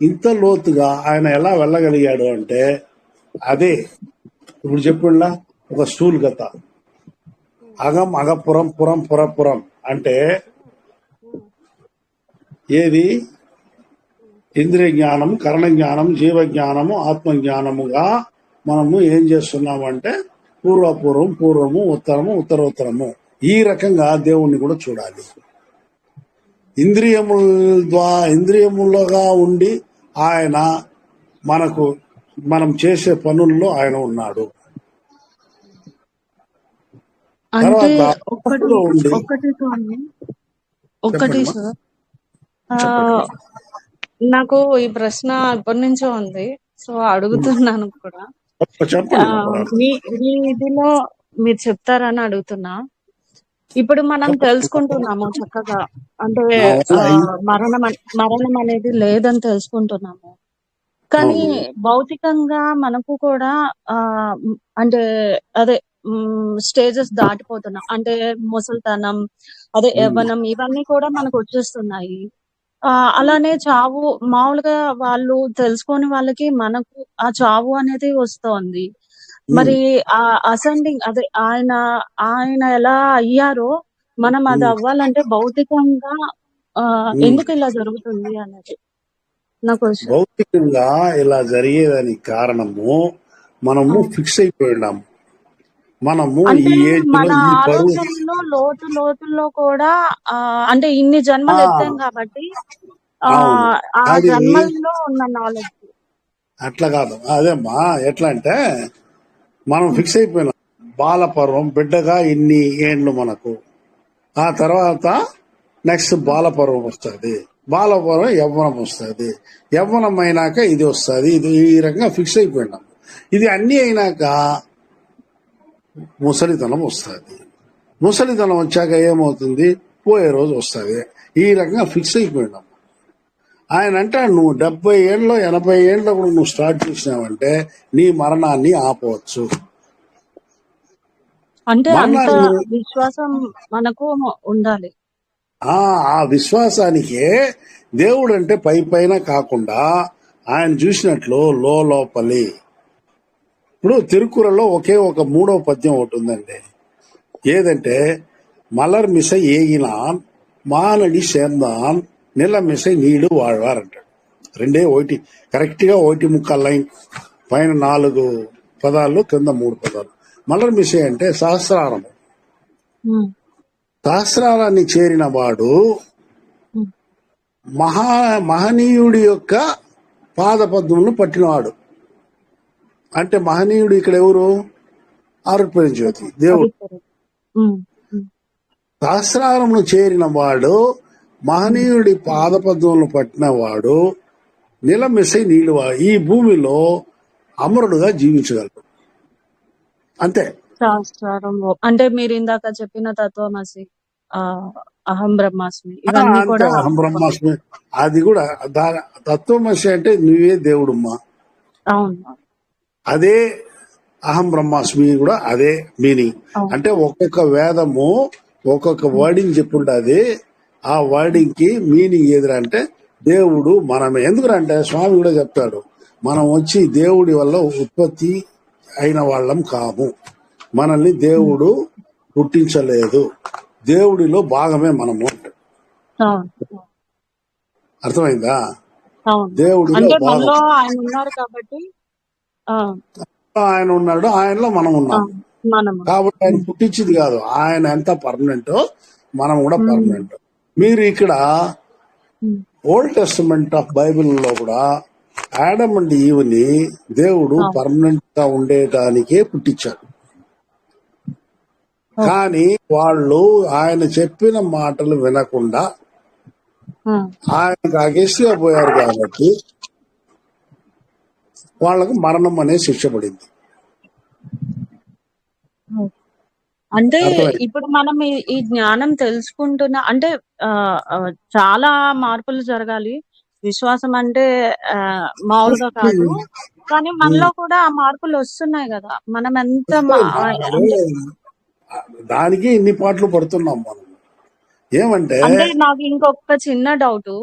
ఇంత లోతుగా ఆయన ఎలా వెళ్ళగలిగాడు అంటే, అదే ఇప్పుడు చెప్పుండా ఒక స్థూలగత, అగం అగపురం పురం పురపురం అంటే ఏది? ఇంద్రియ జ్ఞానం, కరణ జ్ఞానం, జీవ జ్ఞానము, ఆత్మ జ్ఞానముగా మనము ఏం చేస్తున్నామంటే పూర్వపూర్వం, పూర్వము, ఉత్తరము, ఉత్తరోత్తరము, ఈ రకంగా దేవుణ్ణి కూడా చూడాలి. ఇంద్రియములుగా ఉండి ఆయన మనం చేసే పనుల్లో ఆయన ఉన్నాడు. అంటే తర్వాత ఉండి ఒక్కటి సార్, నాకు ఈ ప్రశ్న ఎప్పటి నుంచో ఉంది, సో అడుగుతున్నాను కూడా. చెప్పండి. మీ ఇదిలో మీరు చెప్తారని అడుగుతున్నా. ఇప్పుడు మనం తెలుసుకుంటున్నాము చక్కగా, అంటే మరణం అనేది లేదని తెలుసుకుంటున్నాము. కానీ భౌతికంగా మనకు కూడా అంటే అదే స్టేజెస్ దాటిపోతున్నాం. అంటే ముసలితనం, అదే యవ్వనం, ఇవన్నీ కూడా మనకు వచ్చేస్తున్నాయి. అలానే చావు మామూలుగా వాళ్ళు తెలుసుకోని వాళ్ళకి మనకు ఆ చావు అనేది వస్తోంది. మరి ఆ అసెండింగ్ అదే ఆయన ఎలా అయ్యారో మనం అది అవ్వాలంటే భౌతికంగా ఎందుకు ఇలా జరుగుతుంది అనేది నాకు భౌతికంగా ఇలా జరిగేదానికి కారణము మనము ఫిక్స్ అయిపోయినాము. మనము అంటే ఈ ఏజ్ మన ఆలోచనలో లోతుల్లో కూడా అంటే ఇన్ని జన్మలు ఎత్తాం కాబట్టి ఆ జన్మల్లో ఉన్న నాలెడ్జ్ అట్లా కాదు. అదేమ్మా, ఎట్లా అంటే మనం ఫిక్స్ అయిపోయినాం. బాలపర్వం బిడ్డగా ఇన్ని ఏండ్లు మనకు, ఆ తర్వాత నెక్స్ట్ బాలపర్వం వస్తుంది, బాలపర్వం యవ్వనం వస్తుంది, యవ్వనం అయినాక ఇది వస్తుంది, ఇది ఈ రకంగా ఫిక్స్ అయిపోయినాం. ఇది అన్ని అయినాక ముసలితనం వస్తుంది. ముసలితనం వచ్చాక ఏమవుతుంది, పోయే రోజు వస్తుంది. ఈ రకంగా ఫిక్స్ అయిపోయినాం. ఆయన అంటాడు, నువ్వు 70 ఏళ్ళలో 80 ఏళ్ళలో కూడా నువ్వు స్టార్ట్ చేసినావంటే నీ మరణాన్ని ఆపవచ్చు. అంటే అంత మరణాన్ని విశ్వాసం మనకు ఉండాలి. ఆ విశ్వాసానికే దేవుడు అంటే పై పైన కాకుండా ఆయన చూసినట్లు లోపలి. ఇప్పుడు తిరుక్కురలో ఒకే ఒక 3వ పద్యం ఒకటి ఉందండి. ఏదంటే మలర్ మిసై ఏగినాన్ మానడి సేందాన్ నెల మిసై నీడు వాళ్వార్ అంటాడు. రెండే ఒకటి కరెక్ట్ గా 1.25 లైన్, పైన 4 పదాలు, కింద 3 పదాలు. మలర్ మిసై అంటే సహస్రారము. సహస్రారాన్ని చేరిన వాడు మహనీయుడి యొక్క పాదపద్మను పట్టినవాడు. అంటే మహనీయుడు ఇక్కడ ఎవరు? ఆరుపేరు జ్యోతి దేవుడు. సహస్రారమును చేరిన వాడు, మహనీయుడి పాదపద్మను పట్టినవాడు, నిలమిసై నీళ్ళు ఈ భూమిలో అమరుడుగా జీవించగలడు. అంతే. శాస్త్రము అంటే మీరు ఇందాక చెప్పిన తత్వమసి, అహం బ్రహ్మాస్మి, ఇవన్నీ అంతే. కూడా అహం బ్రహ్మాస్మి అది కూడా తత్వమసి అంటే నువ్వే దేవుడుమ్మా. అవును. అదే అహం బ్రహ్మాస్మి కూడా అదే మీనింగ్. అంటే ఒక్కొక్క వేదము ఒక్కొక్క వర్డింగ్ చెప్పుంటది. ఆ వర్డింగ్ కి మీనింగ్ ఏదిరా అంటే దేవుడు మనమే. ఎందుకంటే స్వామి కూడా చెప్తాడు, మనం వచ్చి దేవుడి వల్ల ఉత్పత్తి అయిన వాళ్ళం కాము, మనల్ని దేవుడు పుట్టించలేదు, దేవుడిలో భాగమే మనము. అర్థమైందా? దేవుడిలో అంటే భాగం. మనలో ఆయన ఉన్నారు కాబట్టి ఆయన ఉన్నాడు, ఆయనలో మనం ఉన్నాం. కాబట్టి ఆయన పుట్టించింది కాదు. ఆయన ఎంత పర్మనెంట్, మనం కూడా పర్మనెంట్. మీరు ఇక్కడ ఓల్డ్ టెస్టమెంట్ ఆఫ్ బైబిల్ లో కూడా ఆడమ్ అండ్ ఈవ్ని దేవుడు పర్మనెంట్ గా ఉండేటానికే పుట్టించాడు. కానీ వాళ్ళు ఆయన చెప్పిన మాటలు వినకుండా ఆయనకు అగేస్ట్ గా పోయారు కాబట్టి వాళ్ళకు మరణం అనే శిక్ష పడింది. అంటే ఇప్పుడు మనం ఈ జ్ఞానం తెలుసుకుంటున్నా అంటే చాలా మార్పులు జరగాలి. విశ్వాసం అంటే మామూలుగా కాదు, కానీ మనలో కూడా ఆ మార్పులు వస్తున్నాయి కదా. మనం ఎంత దానికి ఇన్ని పాటలు పడుతున్నాం మనం. ఏమంటే అంటే నాకు ఇంకొక చిన్న డౌట్,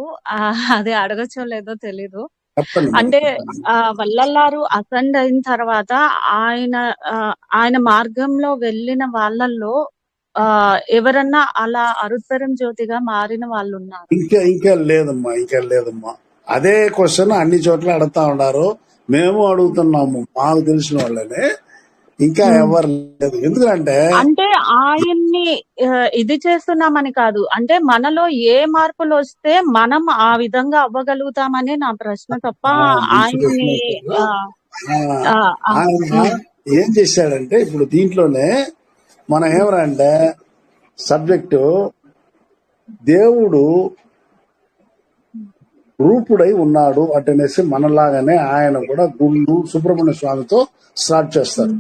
అది అడగచ్చో లేదో తెలీదు. అంటే వల్లల్లారు అసెండ్ అయిన తర్వాత ఆయన మార్గంలో వెళ్ళిన వాళ్ళల్లో ఎవరన్నా అలా అరుత్పరం జ్యోతిగా మారిన వాళ్ళు ఉన్నారు? ఇంకా లేదమ్మా. అదే క్వశ్చన్ అన్ని చోట్ల అడుగుతా ఉన్నారు. మేము అడుగుతున్నాము, మాకు తెలిసిన వాళ్ళనే. ఇంకా ఎవరు లేదు. ఎందుకంటే అంటే ఆయన్ని ఇది చేస్తున్నామని కాదు, అంటే మనలో ఏ మార్పులు వస్తే మనం ఆ విధంగా అవ్వగలుగుతామని నా ప్రశ్న తప్ప ఆయన్ని ఆయన ఏం చేశాడంటే, ఇప్పుడు దీంట్లోనే మనం ఏమరంటే సబ్జెక్టు దేవుడు రూపుడై ఉన్నాడు అంటేనేసి మనలాగానే ఆయన కూడా గుళ్ళు సుబ్రహ్మణ్య స్వామితో స్టార్ట్ చేస్తారు.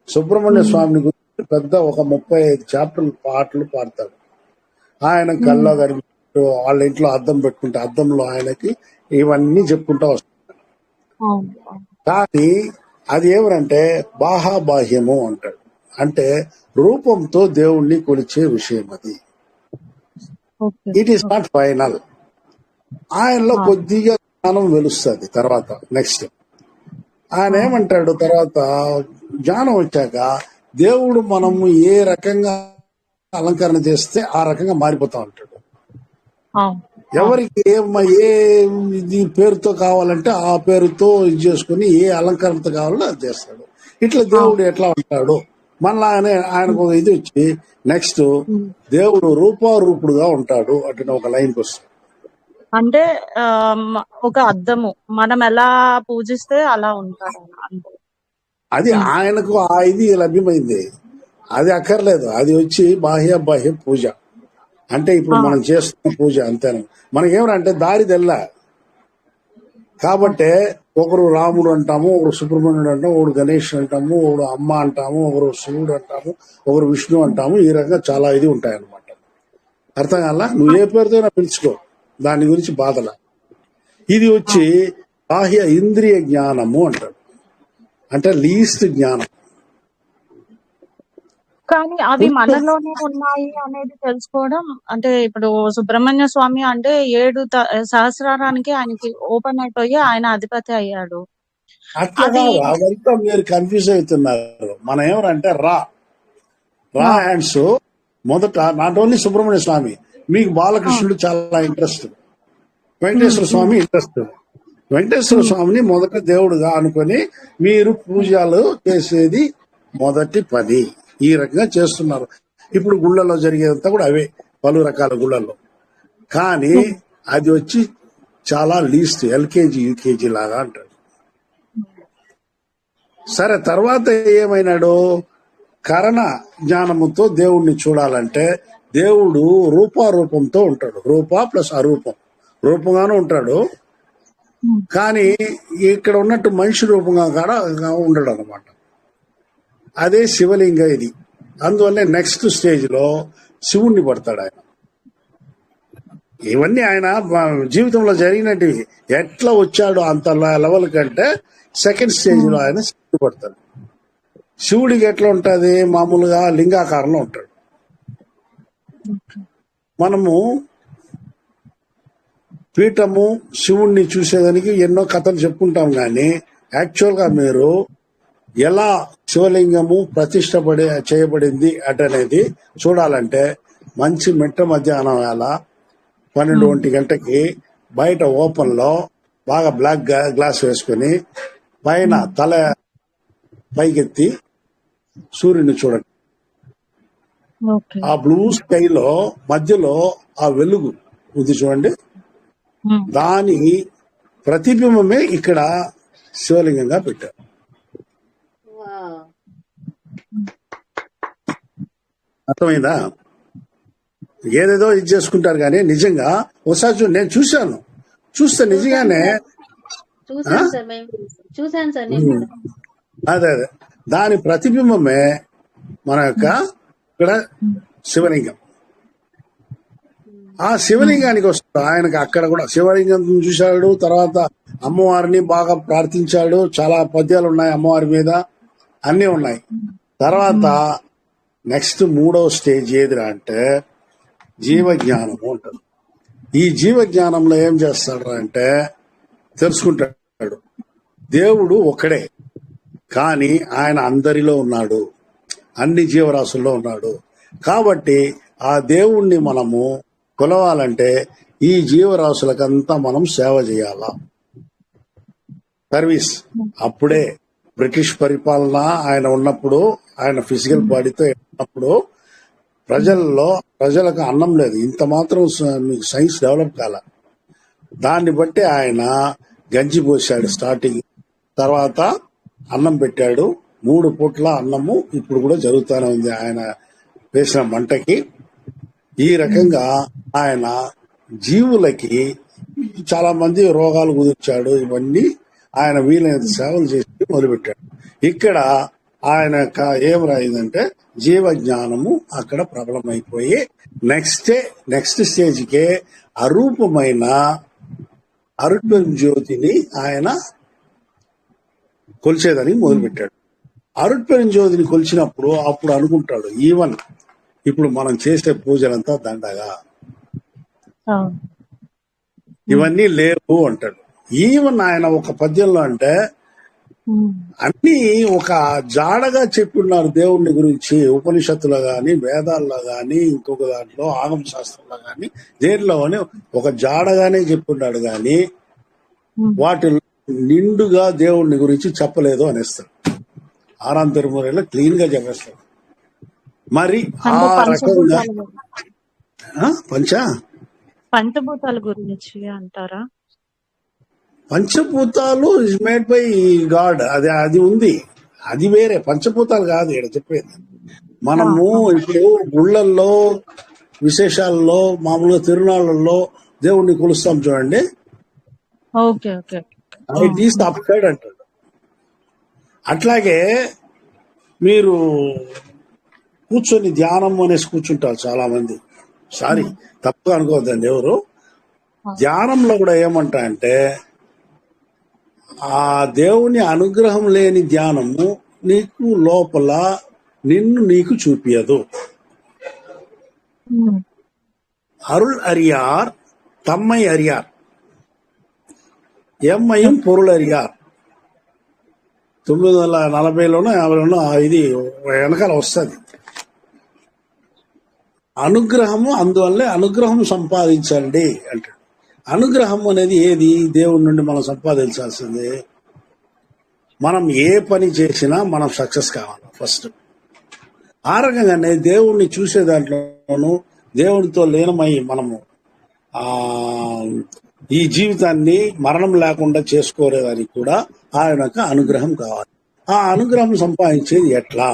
సుబ్రహ్మణ్య స్వామిని గురించి పెద్ద ఒక 35 చాప్టర్లు పాటలు పాడతాడు. ఆయన కళ్ళ కనిపిస్తూ వాళ్ళ ఇంట్లో అద్దం పెట్టుకుంటే అద్దంలో ఆయనకి ఇవన్నీ చెప్పుకుంటూ వస్తాడు. కానీ అది ఏమనంటే బాహాబాహ్యము అంటాడు. అంటే రూపంతో దేవుణ్ణి కొలిచే విషయం అది. It is not final. ఆయనలో కొద్దిగా జ్ఞానం వెలుస్తుంది. తర్వాత నెక్స్ట్ ఆయన ఏమంటాడు, తర్వాత జ్ఞానం వచ్చాక దేవుడు మనము ఏ రకంగా అలంకరణ చేస్తే ఆ రకంగా మారిపోతా ఉంటాడు. ఎవరికి ఏ ఇది పేరుతో కావాలంటే ఆ పేరుతో ఇది చేసుకుని ఏ అలంకరణతో కావాలో అది చేస్తాడు. ఇట్లా దేవుడు ఎట్లా ఉంటాడు మనలాగానే ఆయనకు ఇది వచ్చి నెక్స్ట్ దేవుడు రూపారూపుడుగా ఉంటాడు అంటే ఒక లైన్కి వస్తుంది. అంటే ఒక అద్దము, మనం ఎలా పూజిస్తే అలా ఉంటాడు. అది ఆయనకు ఆ ఇది లభ్యమైంది. అది అక్కర్లేదు. అది వచ్చి బాహ్య పూజ అంటే ఇప్పుడు మనం చేస్తున్న పూజ అంతేనా. మనకేమనంటే దారి తెల్ల కాబట్టే ఒకరు రాముడు అంటాము, ఒకరు సుబ్రహ్మణ్యుడు అంటాము, ఒకరు గణేష్ అంటాము, ఒకరు అమ్మ అంటాము, ఒకరు శివుడు అంటాము, ఒకరు విష్ణు అంటాము. ఈ రకంగా చాలా ఇది ఉంటాయన్నమాట. అర్థం కాల, నువ్వు ఏ పేరుతో పిలుచుకో, దాని గురించి బాధల. ఇది వచ్చి బాహ్య ఇంద్రియ జ్ఞానము అంటాడు, అంటే లీస్ట్ జ్ఞానం. కానీ అవి మనలోనే ఉన్నాయి అనేది తెలుసుకోవడం, అంటే ఇప్పుడు సుబ్రహ్మణ్య స్వామి అంటే 7 సహస్రారానికి ఆయనకి ఓపెన్ అయిపోయి ఆయన అధిపతి అయ్యాడు. అట్లా అది కాదు, అదంతా మీరు కన్ఫ్యూజ్ అవుతున్నారు. మనం ఏమనంటే రా హ్యాండ్స్ మొదట నాట్ ఓన్లీ సుబ్రహ్మణ్య స్వామి, మీకు బాలకృష్ణుడు చాలా ఇంట్రెస్ట్, వెంకటేశ్వర స్వామి ఇంట్రెస్ట్. వెంకటేశ్వర స్వామిని మొదట దేవుడుగా అనుకొని మీరు పూజలు చేసేది మొదటి పని. ఈ రకంగా చేస్తున్నారు. ఇప్పుడు గుళ్ళల్లో జరిగేదంతా కూడా అవే, పలు రకాల గుళ్ళల్లో. కానీ అది వచ్చి చాలా లీస్ట్, ఎల్కేజీ యూకేజీ లాగా అంటాడు. సరే, తర్వాత ఏమైనాడు? కరణ జ్ఞానముతో దేవుణ్ణి చూడాలంటే దేవుడు రూపారూపంతో ఉంటాడు. రూప ప్లస్ అరూపం, రూపంగానే ఉంటాడు. కానీ ఇక్కడ ఉన్నట్టు మనిషి రూపంగా కూడా ఉండడు అనమాట. అదే శివలింగ ఇది. అందువల్లే నెక్స్ట్ స్టేజ్ లో శివుణ్ణి పడతాడు ఆయన. ఇవన్నీ ఆయన జీవితంలో జరిగినటివి. ఎట్లా వచ్చాడు అంత లెవెల్ కంటే సెకండ్ స్టేజ్ లో ఆయన శివుడు పడతాడు. శివుడికి ఎట్లా ఉంటది? మామూలుగా లింగాకారంలో ఉంటాడు. మనము పీఠము శివుణ్ణి చూసేదానికి ఎన్నో కథలు చెప్పుకుంటాం, కానీ యాక్చువల్ గా మీరు ఎలా శివలింగము చేయబడింది అనేది చూడాలంటే మంచి మిట్ట మధ్యాహ్నం వేళ 12-1 గంటకి బయట ఓపెన్ లో బాగా బ్లాక్ గ్లాస్ వేసుకుని పైన తల పైకెత్తి సూర్యుని చూడండి. ఆ బ్లూ స్కైలో మధ్యలో ఆ వెలుగు ఉంది చూడండి, దాని ప్రతిబింబమే ఇక్కడ శివలింగంగా పెట్టారు. అర్థమైందా? ఏదేదో ఇది చేసుకుంటారు, కానీ నిజంగా ఒకసారి నేను చూస్తే నిజంగానే అదే దాని ప్రతిబింబమే మన యొక్క ఇక్కడ శివలింగం. ఆ శివలింగానికి వస్తా, ఆయనకి అక్కడ కూడా శివలింగం చూశాడు. తర్వాత అమ్మవారిని బాగా ప్రార్థించాడు. చాలా పద్యాలు ఉన్నాయి అమ్మవారి మీద, అన్నీ ఉన్నాయి. తర్వాత నెక్స్ట్ 3వ స్టేజ్ ఏదిరా అంటే జీవజ్ఞానము ఉంటుంది. ఈ జీవజ్ఞానంలో ఏం చేస్తాడు అంటే తెలుసుకుంటాడు, దేవుడు ఒక్కడే, కానీ ఆయన అందరిలో ఉన్నాడు, అన్ని జీవరాశుల్లో ఉన్నాడు. కాబట్టి ఆ దేవుణ్ణి మనము కొలవాలంటే ఈ జీవరాశులకంతా మనం సేవ చేయాలా, సర్వీస్. అప్పుడే బ్రిటిష్ పరిపాలన ఆయన ఉన్నప్పుడు, ఆయన ఫిజికల్ బాడీతో ఉన్నప్పుడు ప్రజలకు అన్నం లేదు. ఇంత మాత్రం మీకు సైన్స్ డెవలప్ కాల. దాన్ని బట్టి ఆయన గంజి పోసాడు స్టార్టింగ్, తర్వాత అన్నం పెట్టాడు. 3 పూట్ల అన్నము ఇప్పుడు కూడా జరుగుతూనే ఉంది ఆయన వేసిన మంటకి. ఈ రకంగా ఆయన జీవులకి చాలా మంది రోగాలు కుదిర్చాడు. ఇవన్నీ ఆయన వీలైనంత సేవలు చేసి మొదలుపెట్టాడు. ఇక్కడ ఆయన ఏం రాయిందంటే జీవ జ్ఞానము అక్కడ ప్రబలమైపోయి నెక్స్ట్ స్టేజ్కే అరూపమైన అరుట్పెరుగు జ్యోతిని ఆయన కొలిచేదని మొదలుపెట్టాడు. అరుట్పెరుగు జ్యోతిని కొలిచినప్పుడు అప్పుడు అనుకుంటాడు, ఈవెన్ ఇప్పుడు మనం చేసే పూజలంతా దండగా, ఇవన్నీ లేవు అంటాడు. ఈవెన్ ఆయన ఒక పద్యంలో అంటే అన్ని ఒక జాడగా చెప్పున్నారు దేవుణ్ణి గురించి. ఉపనిషత్తులో గాని, వేదాల్లో గాని, ఇంకొక దాంట్లో ఆగమ శాస్త్రంలో గాని, దేనిలో గాని ఒక జాడగానే చెప్పున్నాడు, గాని వాటిలో నిండుగా దేవుణ్ణి గురించి చెప్పలేదు అనేస్తాడు. 6వ తిరుములలో క్లీన్ గా చెప్పేస్తాడు. మరి ఆ రకంగా పంచభూతాల గురించి అంటారా? పంచభూతాలు ఇస్ మేడ్ బై గాడ్, అది ఉంది, అది వేరే. పంచభూతాలు కాదు ఇక్కడ చెప్పేది. మనము ఇప్పుడు గుళ్ళల్లో విశేషాల్లో మామూలుగా తిరునాళ్ళల్లో దేవుణ్ణి కొలుస్తాం చూడండి. ఇట్ ఈస్ అప్ సైడ్ అంటాడు. అట్లాగే మీరు కూర్చొని ధ్యానం అనేసి కూర్చుంటారు చాలా మంది. సారీ, తప్పుగా అనుకోవద్దండి ఎవరు. ధ్యానంలో కూడా ఏమంటా అంటే ఆ దేవుని అనుగ్రహం లేని ధ్యానము నీకు లోపల నిన్ను నీకు చూపియదు. అరుள் அறியார் தம்மை அறியார் ఎమ్మైயும் పొరులు அறியார். 940లోనో 50లోనో ఇది వెనకాల వస్తుంది. అనుగ్రహము, అందువల్లే అనుగ్రహం సంపాదించండి అంటాడు. అనుగ్రహం అనేది ఏది? దేవుడి నుండి మనం సంపాదించాల్సింది. మనం ఏ పని చేసినా మనం సక్సెస్ కావాలి ఫస్ట్. ఆ రకంగానే దేవుణ్ణి చూసే దాంట్లోనూ దేవుడితో లీనమై మనము ఈ జీవితాన్ని మరణం లేకుండా చేసుకోలేదని కూడా ఆయనకు అనుగ్రహం కావాలి. ఆ అనుగ్రహం సంపాదించేది ఎట్లా?